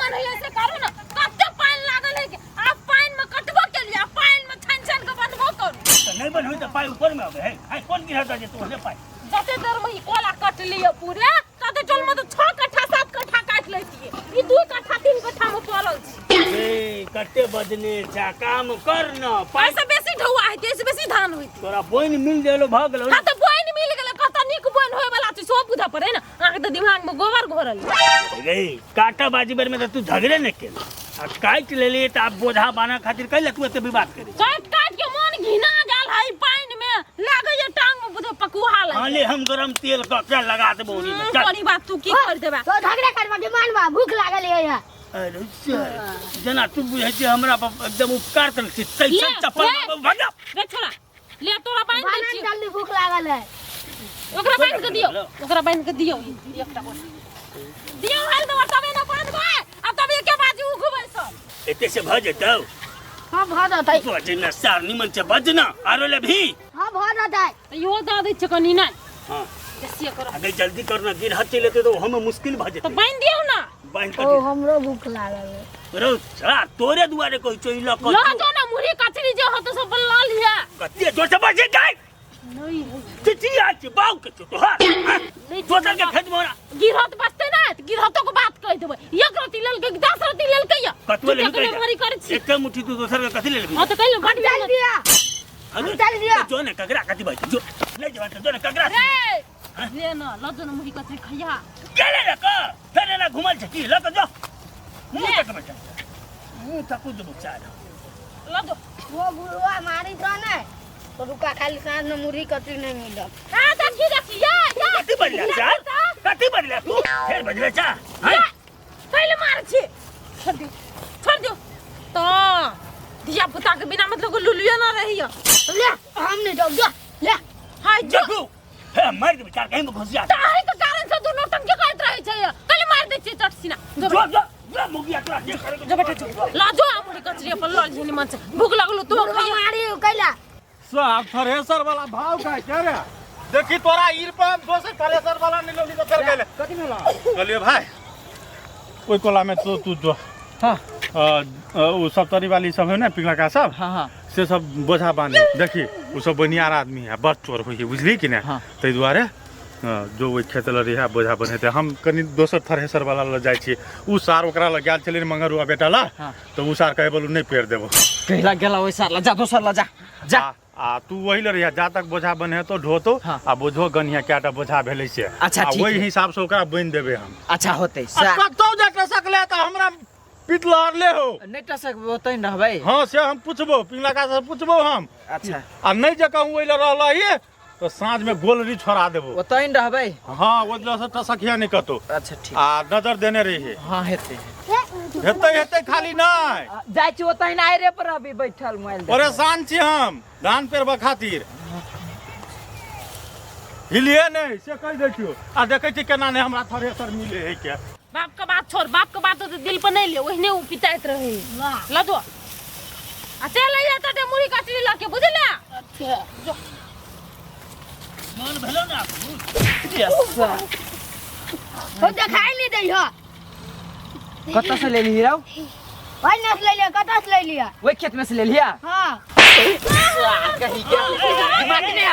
बन है ऐसे करू ना कत्ते पानी लागल है के आप पानी में कटबो के लिए पानी में छन के बनबो करू तो नहीं बन होई तो पाई ऊपर में आवे है हाय कौन गिरता जे तू ले पाई जते देर में कोला कट लियो पूरे तते चल में तो 6 कट्ठा 7 कट्ठा काट लेती है ई 2 कट्ठा 3 कट्ठा में पड़ल छी ए कट्टे बदने जा काम कर न पैसा बेसी ढौआ है तेसे बेसी धान होई तोरा बोइन मिल गेलो भाग गेलो हां तो बोइन मिल गेल कत निक बोइन होय वाला छी सब बुझा पड़े ना आके तो दिमाग में गोबर घोरल गई काटा बाजी बेर में तो तू झगड़े न के आ काट ले ले त आप बोझा बाना खातिर कैले तू एते विवाद करे काट के मन घिना गेल है पानी में लागे ये टांग में बुझो पकुहा ले हां ले हम गरम तेल का क्या लगा दे बोनी में चल बड़ी बात तू की कर देबा तो झगड़ा करबा डिमांड बा भूख लागल है यार अरे सर जना तू बुझे जे हमरा पर एकदम उपकार कर छी तैसे चप्पल भागा रे छोरा ले तोरा पानी दे छी जल्दी भूख लागल है ओकरा पानी के दियो ओकरा पानी के दियो एकटा बस दियो हाल दो तबे ना पानी दो अब तबे के बाजू घुबै सब एते से भ जतौ हां भ जातै बजना सार निमन से बजना आरो ले भी हां भ जातै यो द दे छ कनी ना हां कैसे करो अबे जल्दी करना गिर हाथ चलेते तो हमें मुश्किल भ तो जते बांध दियो ना बांध ओ कर हमरो भूख लागल है रो छा तोरे दुआरे कोई चोइला को लो जो ना मुरी कचरी जे हो तो सब ला लिया कत्ते जोर से बजे गाय नहीं चिची आज बाऊ के तो हां जोतर के खेत मोरा गिरहत बसते ना गिरहतो को बात कह देबे एक रति लेल के 10 रति लेल के या कतवे ले के भरी कर छी एक मुट्ठी तू दोसर के कथि ले लेबी हां तो कहलो बट चल दिया चल दिया जो ने कगरा कथि भाई जो ले जवा जो ने कगरा रे ले ना लजो ना मुरी कचरी खैया गेले रे का फेरे ना घुमल छकी ल के जो मुंह तक बैठ मुंह तक कुछ बुचार लजो वो बुढ़वा मारी तो ने तो रुका खाली सांझ में मुरी कतरी नहीं मिलत हां देखी या कथि बदला चार कथि बदला तू फेर बदला चा हां पहले मार छी छोड़ दो तो दिया पुता के बिना मतलब को लुलिया ना रहियो ले हम नहीं दो ले हाय जो देखू हे मार दे बेचार कहीं में घुस जा ताहे के कारण से दोनों टंके कहत रहे छै पहले मार दे छी चटसीना जो मुगिया तोरा जे करे जो बैठे छो लाजो मुरी कचरी अपन लल झनी मन से भूख लागलो तो खैया मारी कैला सब थ्रेसर वाला भाव का क्या रे देखी तोरा ईर पर दोसर थ्रेसर वाला नहीं लोली तो फिर कहले कथि मेला कहलिए भाई कोई कोला में तो तू जो हां वो सब तरी वाली सब है ना पिघला का सब हां से सब बोझा बांधे देखी वो सब बनियार आदमी है बस चोर होई बुझली कि ना हाँ। तै दुआरे जो वो खेत ल रहा बोझा बनेते हम कनी दोसर थ्रेसर वाला ल जाय छी उ सार ओकरा ल गेल छले मंगरुआ बेटा ला हाँ। तो उ सार कहे बोलू नहीं पेर देबो कहला गेला ओइ साला जा दोसर ला जा आ तू वही ल रहिया जा तक बोझा बने तो ढोतो हाँ। आ बोझो गनिया केटा बोझा भेलै से अच्छा, ठीक वही है। हिसाब से ओकरा बन देबे हम अच्छा होते कतौ जा सकले त हमरा पितलरले हो नहीं टसक होते न रहबै हां से हम पूछबो पिंगला का से पूछबो हम अच्छा आ नहीं जका ओइ ल रहलही तो साँझ में गोलरी छोड़ा देबो होते न रहबै हां ओजला से टसकिया नहीं कतो अच्छा ठीक आ नजर देने रही हां हेते हेते खाली नहीं जाय छी होते न आइ रे पर अभी बैठल मोबाइल परेशान छी हम धान पेरबा खातिर हिलिए नहीं से कह देखियो आ देखे छी केना ने हमरा थ्रेसर मिले है के बाप का बात छोड़ बाप का बात तो दिल पर नहीं ले ओहने उ पिताइत रहे ला दो आ चल या तो मुरी कचरी ला के बुझले अच्छा जो मन भेलो ना यस हो देखाई नहीं दई हो कत्ता से ले ली राव भाई नस ले लिया कतस ले लिया ओइ खेत में से ले लिया हां कहीं के दिमाग नहीं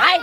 आई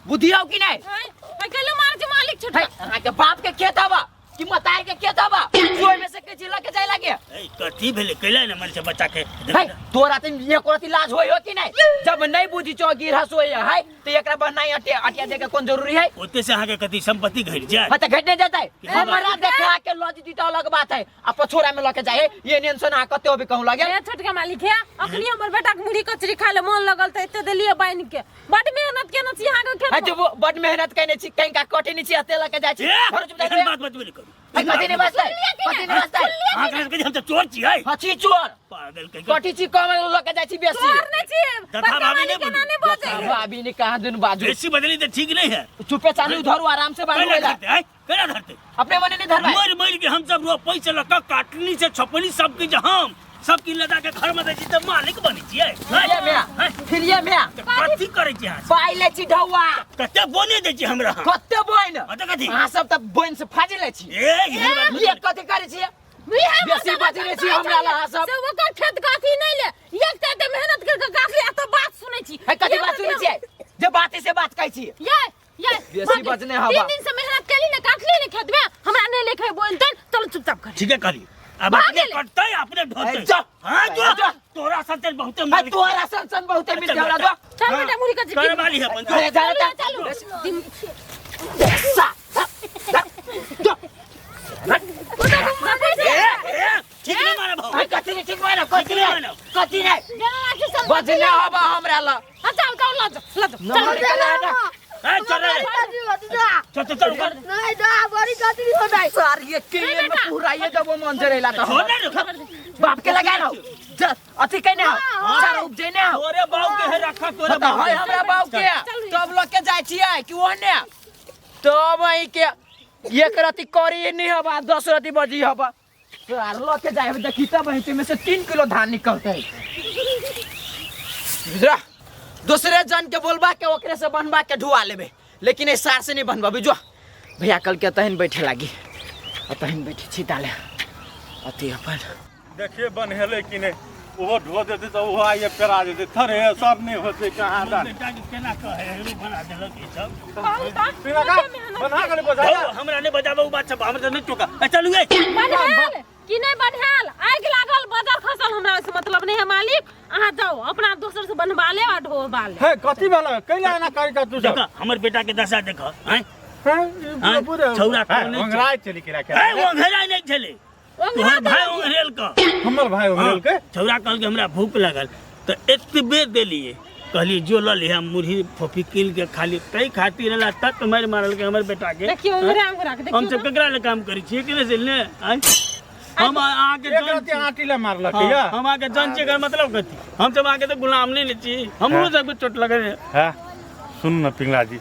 बुद्धि हो कि नहीं हाय कहले मार जे मालिक छोटा हां के बाप के खेत हवा कि मताई के खेत हवा ओइ में से के जिला के जाय लागे ए कथि भेले कैला ने मन से बच्चा के भाई तोरा त ये कोती लाज होय हो कि नहीं जब नहीं बुझी चो गिरह सोय है तो एकरा बनाई अटिया दे के कौन जरूरी है ओते से आगे कथि संपत्ति घट जाए हां त घटने जाता है हमरा देखा के लॉज दी तो अलग बात है अब छोरा में लके जाए ये नेंसन आ कते होबे कहू लागे ए छोटका मालिक है अखनी हमर बेटा के मुरी कचरी खाए ले मन लगल त एते देलिए बाइन के बड मेहनत केना छी यहां के खेत हां जो बड मेहनत कने छी कहीं का कटे नहीं छी अते लके जाय छी घर चुप एहन बात मत बोली करू कटे नहीं बसले कटे नहीं बसले हां कहै हम त चोर छी है हां छी चोर पागल कहि कटी छी कम लके जाय छी बेसी चोर नहीं छी तथा भाभी ने केना नहीं बोझे भाभी ने कहा दिन बाजू बेसी बदली तो ठीक नहीं है चुपे चालू धरू आराम से बाजू कैला लेला धरते है कैला धरते अपने मने नहीं धरबा मर मर के हम सब रो पैसा लगा काटनी से छपनी सब के हम सब की लगा के घर में दे छी त मालिक बनी छी फिर ये मैं कथि करे छी हां पाइले छी ढौआ कते बोने दे छी हमरा कते बोइन अत कथि हां सब त बोइन से फाजी ले छी ए ये कथि करे छी बेसी बजने छी हमरा लहा सब से ओकर खेत गाथी नहीं ले एक ते मेहनत करके गाछ ले तो बात सुनै छी है कथि बात सुनै छियै जे बाते से बात कहै छी ये बेसी बजने हवा 3 दिन से मेहनत केली ने काटली ने खेत में हमरा नहीं लेखे बोलतन चल चुपचाप कर ठीक है करी अब अपने कटते अपने ढोते जा हां जो तोरा संतन बहुत है तोरा संसन बहुते मिल हमरा दो चल बेटा मुड़ी का करे वाली है अपन अरे जा चलो ठीक नहीं मारा भाऊ है कथि नहीं ठीक मारा कथि नहीं बजने हवा हमरा ल जाओ जाओ ला चल ए चल रे चल चल चल कर नहीं दा बड़ी कतरी हो जाए सर ये के में पूरा ये दबो मन जरेला त छोड़ रे बाप के लगा लो अथि कहने हो चार उपजेने हो तोरे बाऊ के है रखा तोरे तो है हमरा बाप के तब लोग के जाय छियै कि ओने तब आई के एक रति करी नहीं हवा 10 रति बजी हवा सर लोग के जाय देखी तब है में से 3 किलो धान निकलते बुझरा दूसरे जन के बोलबा के ओकरे से बनवा के ढुआ लेबे लेकिन ए सार से नहीं बनवाबे जो भैया कल के तहन बैठे लागी तहन बैठी छी ताले अति अपन देखिए बनहेले कि नहीं वो ढो देते तो वो आइए पेरा देते थरे सब नहीं होते कहाँ दा बेटा के केना कहे हेरू बना देलक ई सब बना के बजा हमरा ने बजाबो बात सब हमरा नहीं टोका चलू ए बढ़ाल कि नहीं बढ़ाल आग लागल बाजार फसल हमरा से मतलब नहीं है मालिक अहाँ जाओ अपना दोसर से बनवा ले और ढोबा ले है कथि वाला कैला ना करी का तू देख हमर बेटा के दशा देख हैं है पूरे छौरा कोने अंगराय चली के रखे है वो घेरा नहीं चले तोहर भाई ओंघरेल का हमर भाई अंगरेल के छौरा कहल के हमरा भूख लागल तो एतबे देलिए कहली जो ल लिया मुरही फोफी किल के खाली तई खाती रहला तक मार मारल के हमर बेटा के देखियो अंगरा अंगरा के हम सब केकरा ले काम करी छी कि नहीं ने हम आगे एक रात आटी ले मारलक या हम आगे जान के मतलब कथी हम सब आगे तो गुलाम नहीं ले छी हमरो सब चोट लगे है सुन न पिंगला जी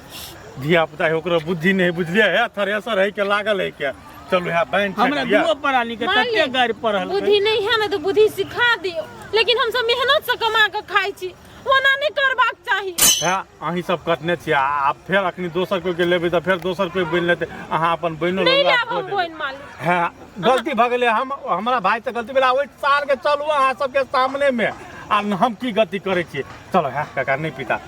धिया पुता है ओकरो बुद्धि नहीं बुझलिए है थ्रेसर है के लागल है क्या चलो है बैंक हमरा दुओ परानी के तत्ते गाड़ी पढ़ल बुद्धि नहीं है ना तो बुद्धि सिखा दियो लेकिन हम सब मेहनत से कमा के खाई छी ओना नहीं करबाक चाही है अही सब कटने छी आ फिर अखनी दोसर कोई के लेबे त फिर दोसर कोई बन लेते अहाँ अपन बहिनो नहीं लगा लेब हम बोइन मालिक है गलती भ गेले हम हमरा भाई से गलती भेला ओइ सार के चलू अहाँ सबके सामने में आ हम की गलती करे छी चलो है काका नहीं पिता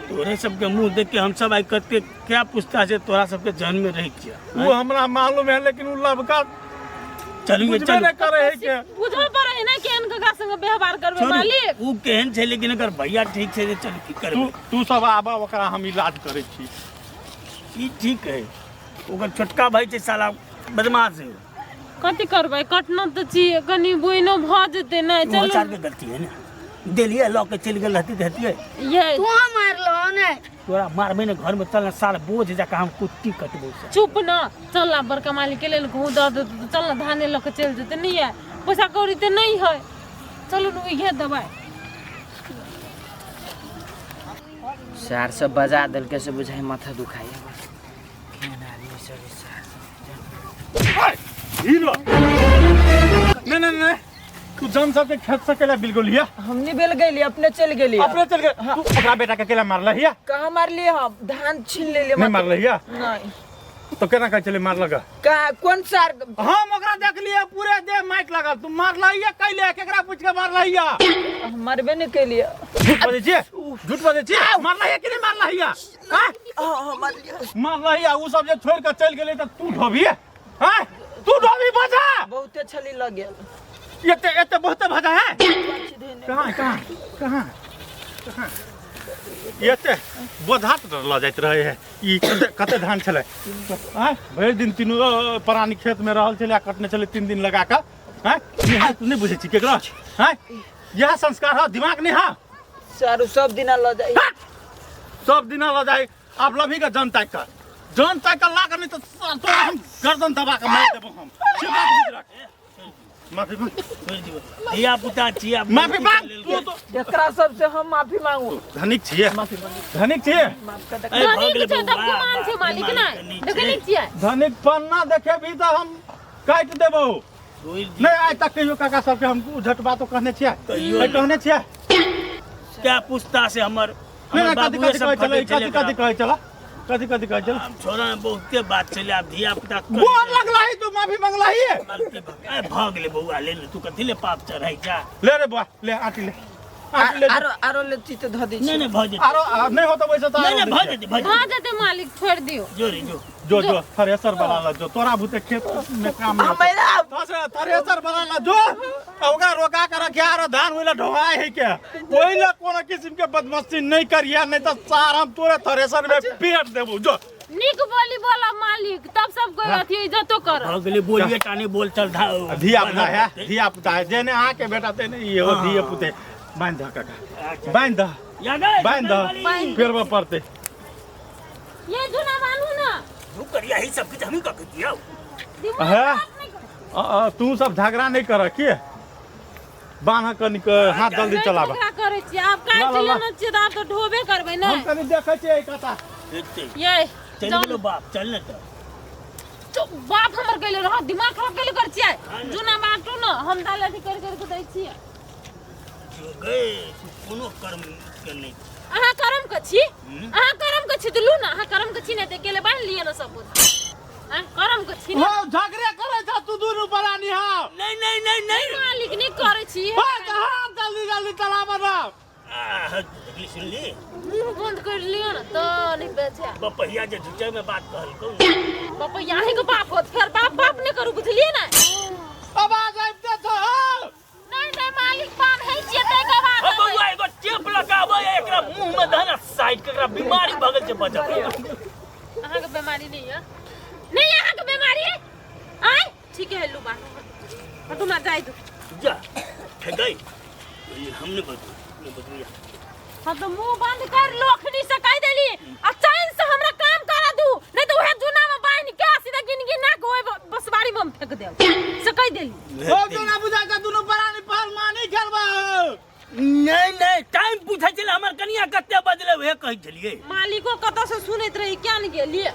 तोरे सबके मुंह देख के हम सब आई कते क्या पूछता से तोरा सबके जन्म में रह छिया वो हमरा मालूम है लेकिन उ लबका चलू चल करे है के बुझो पर है ना कि इनका संग व्यवहार करबे मालिक ऊ केहन छै लेकिन अगर भैया ठीक छै चल की करबे तू सब आबा ओकरा हम इलाज करे छी ई ठीक है ओकर छोटका भाई छै साला बदमाश है कथि करबे कटना तो चाहिए कनी बोइनो भ जेते ना चलो चलो चार के गलती है ना देलिए लॉक के चल गेल रहती ये तू मारलो ने तोरा मारबे ने घर में चल साल बोझ जाके हम कुट्टी कटबो से चुप ना चल ना बड़का मालिक के लेल घू द चल ना धाने ल के चल जेते नहीं है पैसा कौड़ी ते नहीं है चलो न इहे दबाई सार सब बजा दल के से बुझाई माथा दुखाई बस केना आदमी सब सार हीरो नहीं नहीं नहीं तू जम सबके खेत सकेला बिल्कुल हिया हमनी बेल गेली अपने चल गेली अपने चल गए तू ओकरा बेटा के अकेला मारला हिया कहां मार लिए हम धान छीन ले नहीं मारला हिया नहीं तो केना कह चले मार लगा का कौन सार हम ओकरा देख लिए पूरे देह माइक लगा तू मारला हिया कैले केकरा पूछ के मारला हिया मरबे नहीं के लिए झूठ बजे छी झूठ बजे छी मारला हिया कि नहीं मारला हिया हां मारला हिया उ सब जे छोड़ के चल गेले त तू ढोबी हां तू ढोबी बजा बहुते छली लग गेल ये बहुत भजा है कहाँ कहाँ कहाँ कहाँ ये बोझात ल जाइत रहे है ई कते धान छले हैं भरि दिन तीनों परानी खेत में रहल छले कटने चले 3 दिन लगा के हैं तू नहीं बुझे छी केकरा हैं यह संस्कार है दिमाग नहीं है सारू सब दिन ल जाई सब दिन ल जाई आप लभी का जनता का ला कर नहीं तो हम गर्दन दबा के मार देबो हम से बात बुझ रख माफी मांग या पुता छिया माफी मांग तू तो एकरा सब से हम माफी मांगू धनिक छिए माफी मांगू धनिक छिए माफ कर दे धनिक छै तब गुमान छै मालिक ना देखै छियै धनिक पन्ना देखे भी तो हम काट देबो नहीं आज तक कहियो काका सब के हम झटबा तो कहने छिए कहने छिए क्या पूछता से हमर नहीं कथि कथि कहे चला कथी कथी कह चल छोरा में बहुते बात चले अब धिया पुता गोर लगला ही तू माफी मंगला ही भाग ले बउआ ले तू कथी ले पाप चढ़ाई जा ले रे बुआ ले आटी ले आटी ले आरो ले चित ध दी नहीं नहीं भज आरो नहीं होता वैसे तो नहीं भज दे भज हाँ जाते मालिक छोड़ दियो जो रे जो थ्रेसर वाला ला जो तोरा भूते खेत में काम नहीं मेरा थ्रेसर वाला ला जो ओगा रोका कर रखिया रो धान होइला ढोआ है क्या ओइला कोनो किस्म के बदमाशी नहीं करिया नहीं तो सार हम तोरे थ्रेसर में पेट देबो जो निक बोली बोला मालिक तब सब कोई अथी इज्जतो कर अगले बोलिए टाने बोल चल धा धिया पुता है जेने आके बेटा तेने ये हो धिया पुते बांध काका बांध फिर वो पड़ते ये जुना मानू ना तू करिया ही सब कुछ हम का दिया दिमाग है? बात नहीं कर। तू सब झगड़ा नहीं कर के बांध कनिक हाथ जल्दी चलाबा झगड़ा करे छी आप काहे ला, ला, ला। चिल्ला न छी आप तो ढोबे करबे ना हम कनी देखे छियै कथा ये चल लो बाप चल न तो बाप हमर गेले रह दिमाग खराब गेले कर छियै जुना बाटू न हम दाल अथी कर के दै छियै जो गए कोनो कर्म के नहीं अहाँ करम के छी अहाँ करम के छी लू ना अहाँ करम के छी ने ते केले बांध लिया न सब हां करम के छी हो झगड़े करे छ तू दुनु परानी हां नहीं मालिक नहीं करे छी हां जल्दी चलाबा ना इंग्लिश सुन ली मुंह बंद कर लियो ना तो नहीं बेचा बपहिया जे झुचे में बात कहल कौन पापा यही के बाप होत फिर बाप नहीं करू बुझलिए ना आवाज आइते छ नहीं मालिक पान है छिए ते के बात अब बउआ एगो टेप लगाबो एकरा मुंह में धना साइड के एकरा बीमारी भगल से बचब अहाँ के बीमारी नहीं है नहीं अहाँ के बीमारी है आय ठीक है लू बात तुम ना जाई दो जा गई हमने बतुया हाँ तो मुंह बंद कर लोखनी से कह देली आ चैन से हमरा काम करा दू नहीं तो वह जुना में बांध के सीधा गिन ना कोई बसवाड़ी में फेंक दे से कह देली हो जोना बुझा के दुनु परानी पाल मानी खेलबा नहीं टाइम पूछे चले हमर कनिया कते बदले वे कह चलिए मालिको कत से सुनत रही क्या नहीं गेलिए